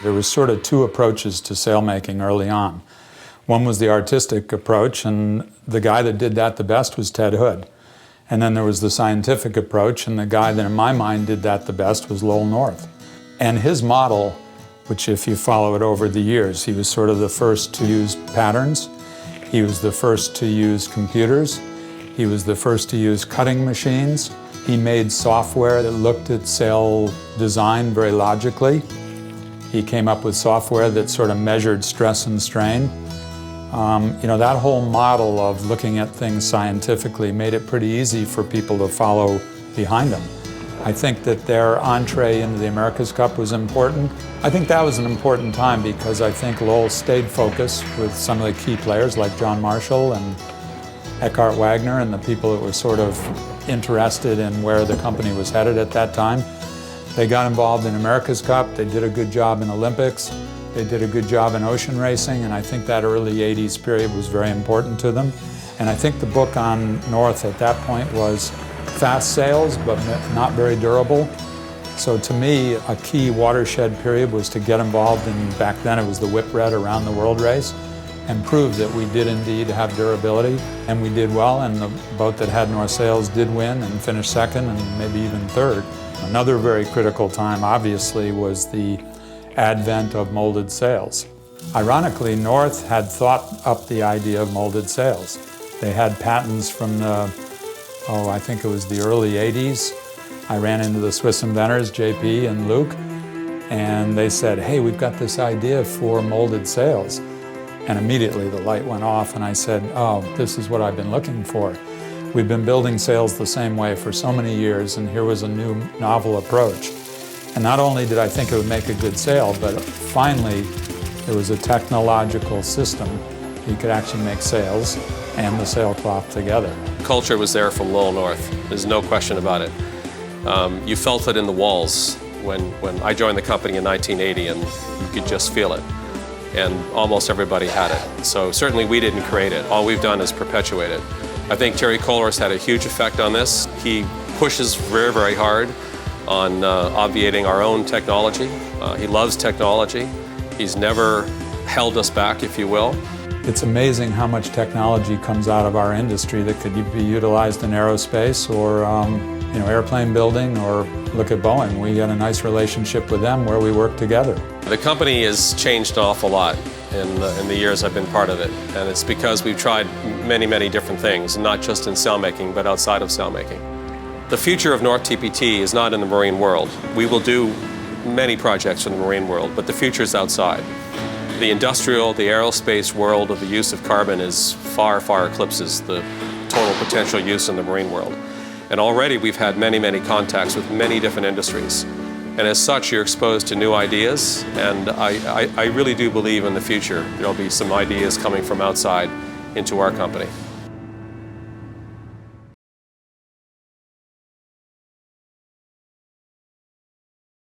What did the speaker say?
There was sort of two approaches to sailmaking early on. One was the artistic approach, and the guy that did that the best was Ted Hood. And then there was the scientific approach, and the guy that in my mind did that the best was Lowell North. And his model, which if you follow it over the years, he was sort of the first to use patterns, he was the first to use computers, he was the first to use cutting machines, he made software that looked at sail design very logically. He came up with software that sort of measured stress and strain. That whole model of looking at things scientifically made it pretty easy for people to follow behind him. I think that their entree into the America's Cup was important. I think that was an important time because I think Lowell stayed focused with some of the key players like John Marshall and Eckhart Wagner and the people that were sort of interested in where the company was headed at that time. They got involved in America's Cup, they did a good job in Olympics, they did a good job in ocean racing, and I think that early 80s period was very important to them. And I think the book on North at that point was fast sails, but not very durable. So to me, a key watershed period was to get involved in, back then it was the Whitbread Around the World race, and prove that we did indeed have durability, and we did well, and the boat that had North sails did win and finished second and maybe even third. Another very critical time, obviously, was the advent of molded sails. Ironically, North had thought up the idea of molded sails. They had patents from the, I think it was the early 80s. I ran into the Swiss inventors, JP and Luke, and they said, hey, we've got this idea for molded sails. And immediately the light went off and I said, oh, this is what I've been looking for. We've been building sails the same way for so many years, and here was a new novel approach. And not only did I think it would make a good sail, but finally there was a technological system. You could actually make sails and the sailcloth together. Culture was there from Lowell North. There's no question about it. You felt it in the walls when I joined the company in 1980, and you could just feel it. And almost everybody had it. So certainly we didn't create it. All we've done is perpetuate it. I think Terry Kohler has had a huge effect on this. He pushes very, very hard on obviating our own technology. He loves technology. He's never held us back, if you will. It's amazing how much technology comes out of our industry that could be utilized in aerospace or airplane building, or look at Boeing. We got a nice relationship with them where we work together. The company has changed an awful lot in the years I've been part of it, and it's because we've tried many, many different things, not just in sailmaking, but outside of sailmaking. The future of North TPT is not in the marine world. We will do many projects in the marine world, but the future is outside. The industrial, the aerospace world of the use of carbon is far, far eclipses the total potential use in the marine world. And already we've had many, many contacts with many different industries. And as such, you're exposed to new ideas, and I really do believe in the future there'll be some ideas coming from outside into our company.